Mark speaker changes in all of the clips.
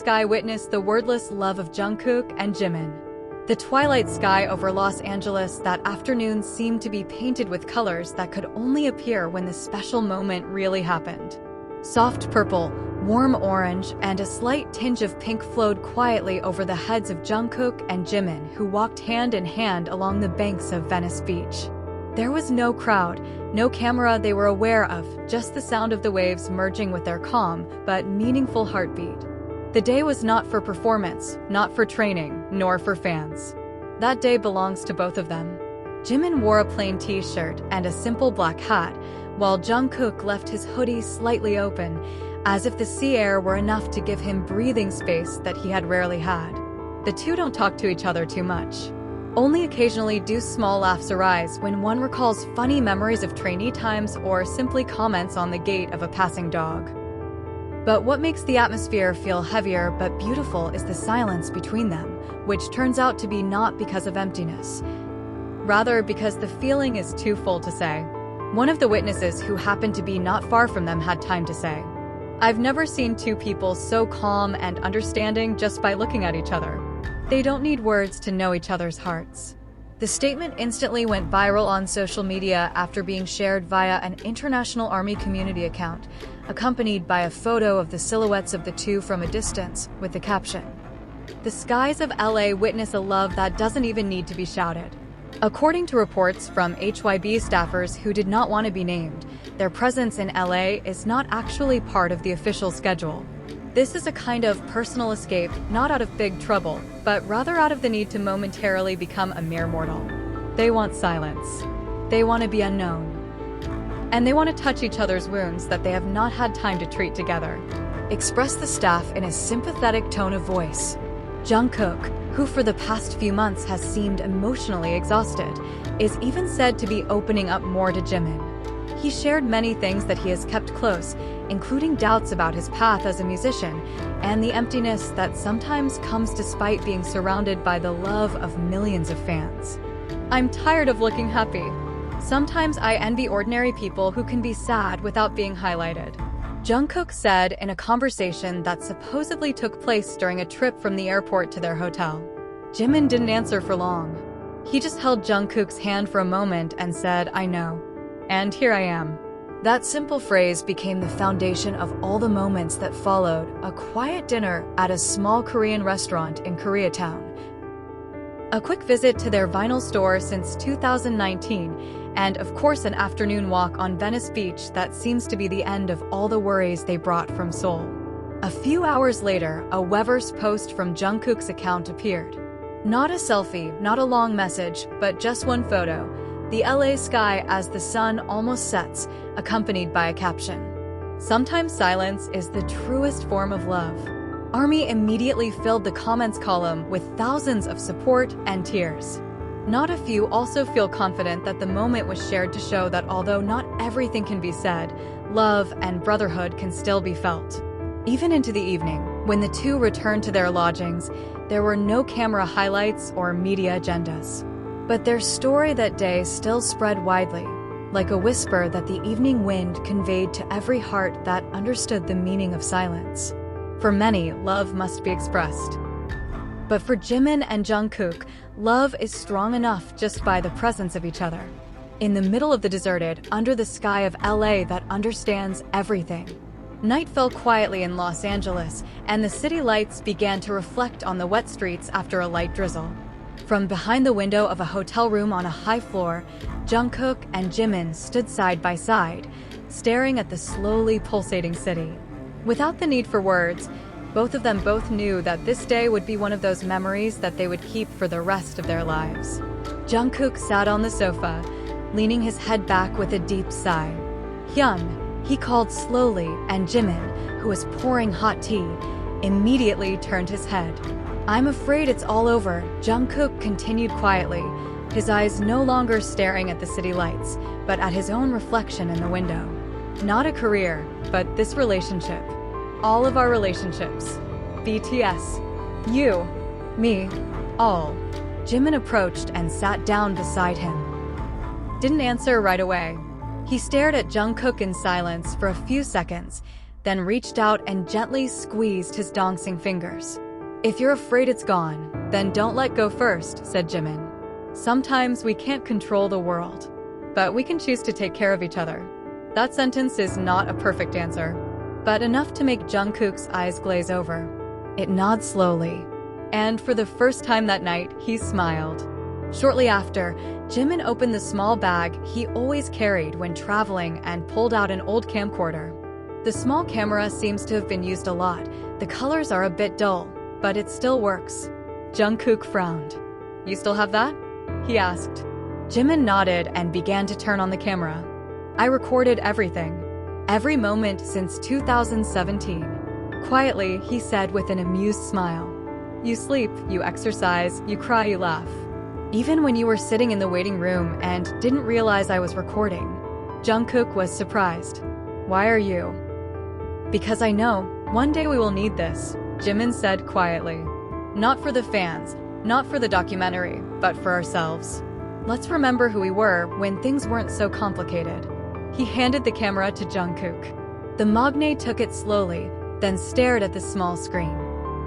Speaker 1: sky witnessed the wordless love of Jungkook and Jimin. The twilight sky over Los Angeles that afternoon seemed to be painted with colors that could only appear when the special moment really happened. Soft purple, warm orange, and a slight tinge of pink flowed quietly over the heads of Jungkook and Jimin, who walked hand in hand along the banks of Venice Beach. There was no crowd, no camera they were aware of, just the sound of the waves merging with their calm but meaningful heartbeat. The day was not for performance, not for training, nor for fans. That day belongs to both of them. Jimin wore a plain t-shirt and a simple black hat, while Jungkook left his hoodie slightly open, as if the sea air were enough to give him breathing space that he had rarely had. The two don't talk to each other too much. Only occasionally do small laughs arise when one recalls funny memories of trainee times or simply comments on the gait of a passing dog. But what makes the atmosphere feel heavier but beautiful is the silence between them, which turns out to be not because of emptiness. Rather, because the feeling is too full to say. One of the witnesses who happened to be not far from them had time to say, "I've never seen two people so calm and understanding just by looking at each other. They don't need words to know each other's hearts." The statement instantly went viral on social media after being shared via an International Army community account, accompanied by a photo of the silhouettes of the two from a distance, with the caption, "The skies of LA witness a love that doesn't even need to be shouted." According to reports from HYB staffers who did not want to be named, their presence in LA is not actually part of the official schedule. This is a kind of personal escape, not out of big trouble, but rather out of the need to momentarily become a mere mortal. They want silence. They want to be unknown. And they want to touch each other's wounds that they have not had time to treat together. Expressed the staff in a sympathetic tone of voice. Jungkook, who for the past few months has seemed emotionally exhausted, is even said to be opening up more to Jimin. He shared many things that he has kept close, including doubts about his path as a musician and the emptiness that sometimes comes despite being surrounded by the love of millions of fans. "I'm tired of looking happy. Sometimes I envy ordinary people who can be sad without being highlighted," Jungkook said in a conversation that supposedly took place during a trip from the airport to their hotel. Jimin didn't answer for long. He just held Jungkook's hand for a moment and said, "I know. And here I am." That simple phrase became the foundation of all the moments that followed, a quiet dinner at a small Korean restaurant in Koreatown, a quick visit to their vinyl store since 2019, and of course an afternoon walk on Venice Beach that seems to be the end of all the worries they brought from Seoul. A few hours later, a Weverse post from Jungkook's account appeared. Not a selfie, not a long message, but just one photo. The LA sky as the sun almost sets, accompanied by a caption. "Sometimes silence is the truest form of love." Army immediately filled the comments column with thousands of support and tears. Not a few also feel confident that the moment was shared to show that although not everything can be said, love and brotherhood can still be felt. Even into the evening, when the two returned to their lodgings, there were no camera highlights or media agendas. But their story that day still spread widely, like a whisper that the evening wind conveyed to every heart that understood the meaning of silence. For many, love must be expressed. But for Jimin and Jungkook, love is strong enough just by the presence of each other. In the middle of the deserted, under the sky of LA that understands everything. Night fell quietly in Los Angeles, and the city lights began to reflect on the wet streets after a light drizzle. From behind the window of a hotel room on a high floor, Jungkook and Jimin stood side by side, staring at the slowly pulsating city. Without the need for words, both of them knew that this day would be one of those memories that they would keep for the rest of their lives. Jungkook sat on the sofa, leaning his head back with a deep sigh. "Hyun," he called slowly, and Jimin, who was pouring hot tea, immediately turned his head. "I'm afraid it's all over," Jungkook continued quietly, his eyes no longer staring at the city lights, but at his own reflection in the window. "Not a career, but this relationship. All of our relationships. BTS. You. Me. All." Jimin approached and sat down beside him. Didn't answer right away. He stared at Jungkook in silence for a few seconds, then reached out and gently squeezed his dancing fingers. "If you're afraid it's gone, then don't let go first," said Jimin. "Sometimes we can't control the world, but we can choose to take care of each other." That sentence is not a perfect answer, but enough to make Jungkook's eyes glaze over. It nods slowly, and for the first time that night, he smiled. Shortly after, Jimin opened the small bag he always carried when traveling and pulled out an old camcorder. The small camera seems to have been used a lot. The colors are a bit dull, but it still works. Jungkook frowned. "You still have that?" he asked. Jimin nodded and began to turn on the camera. "I recorded everything. Every moment since 2017. Quietly, he said with an amused smile. "You sleep, you exercise, you cry, you laugh. Even when you were sitting in the waiting room and didn't realize I was recording." Jungkook was surprised. "Why are you?" "Because I know, one day we will need this," Jimin said quietly. "Not for the fans, not for the documentary, but for ourselves. Let's remember who we were when things weren't so complicated." He handed the camera to Jungkook. The magnate took it slowly, then stared at the small screen.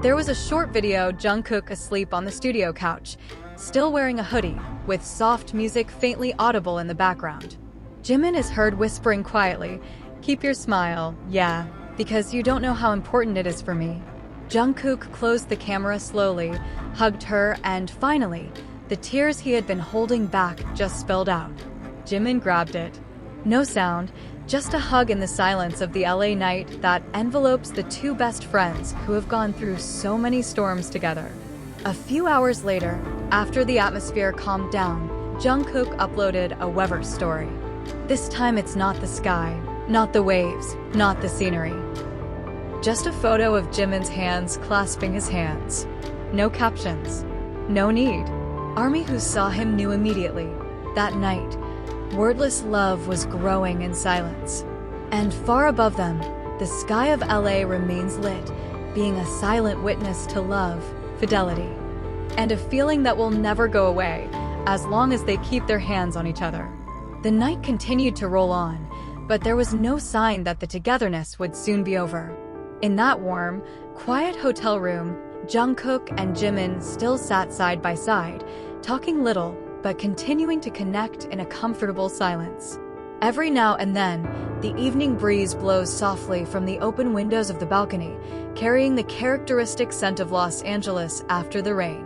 Speaker 1: There was a short video Jungkook asleep on the studio couch, still wearing a hoodie, with soft music faintly audible in the background. Jimin is heard whispering quietly, "Keep your smile, yeah, because you don't know how important it is for me." Jungkook closed the camera slowly, hugged her, and finally, the tears he had been holding back just spilled out. Jimin grabbed it. No sound, just a hug in the silence of the LA night that envelopes the two best friends who have gone through so many storms together. A few hours later, after the atmosphere calmed down, Jungkook uploaded a Weverse story. This time it's not the sky, not the waves, not the scenery. Just a photo of Jimin's hands clasping his hands. No captions. No need. Army who saw him knew immediately. That night, wordless love was growing in silence. And far above them, the sky of LA remains lit, being a silent witness to love, fidelity, and a feeling that will never go away as long as they keep their hands on each other. The night continued to roll on, but there was no sign that the togetherness would soon be over. In that warm, quiet hotel room, Jungkook and Jimin still sat side by side, talking little, but continuing to connect in a comfortable silence. Every now and then, the evening breeze blows softly from the open windows of the balcony, carrying the characteristic scent of Los Angeles after the rain.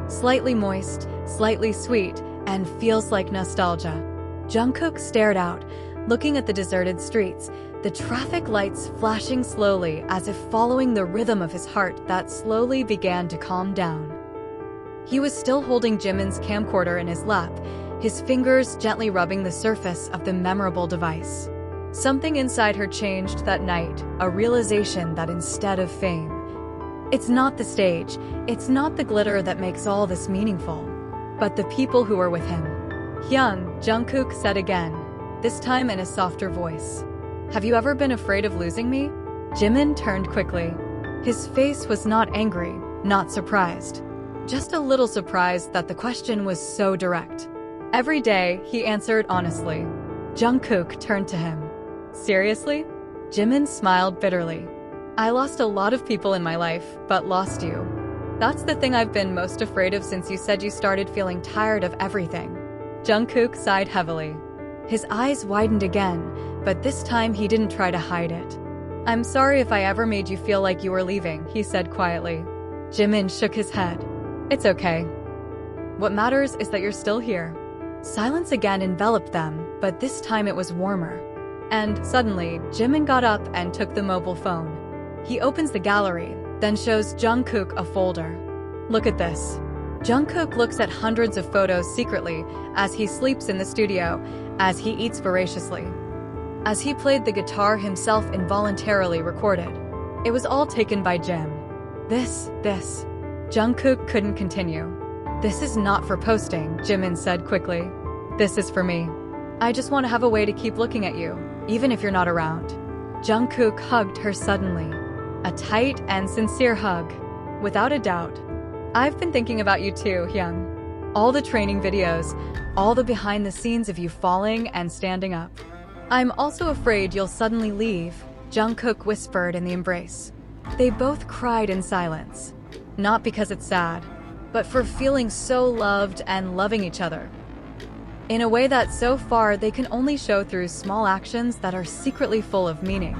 Speaker 1: Slightly moist, slightly sweet, and feels like nostalgia. Jungkook stared out, looking at the deserted streets, the traffic lights flashing slowly as if following the rhythm of his heart that slowly began to calm down. He was still holding Jimin's camcorder in his lap, his fingers gently rubbing the surface of the memorable device. Something inside her changed that night, a realization that instead of fame, it's not the stage, it's not the glitter that makes all this meaningful, but the people who were with him. "Hyung," Jungkook said again, this time in a softer voice. "Have you ever been afraid of losing me?" Jimin turned quickly. His face was not angry, not surprised. Just a little surprised that the question was so direct. "Every day," he answered honestly. Jungkook turned to him. "Seriously?" Jimin smiled bitterly. "I lost a lot of people in my life, but lost you. That's the thing I've been most afraid of since you said you started feeling tired of everything." Jungkook sighed heavily. His eyes widened again, but this time he didn't try to hide it. "I'm sorry if I ever made you feel like you were leaving," he said quietly. Jimin shook his head. "It's okay. What matters is that you're still here." Silence again enveloped them, but this time it was warmer. And suddenly, Jimin got up and took the mobile phone. He opens the gallery, then shows Jungkook a folder. "Look at this." Jungkook looks at hundreds of photos secretly as he sleeps in the studio, as he eats voraciously. As he played the guitar himself involuntarily recorded. It was all taken by Jim. This. Jungkook couldn't continue. "This is not for posting," Jimin said quickly. "This is for me. I just want to have a way to keep looking at you, even if you're not around." Jungkook hugged her suddenly. A tight and sincere hug. "Without a doubt. I've been thinking about you too, Hyung. All the training videos, all the behind the scenes of you falling and standing up. I'm also afraid you'll suddenly leave, Jungkook whispered in the embrace. They both cried in silence, not because it's sad, but for feeling so loved and loving each other. In a way that so far they can only show through small actions that are secretly full of meaning.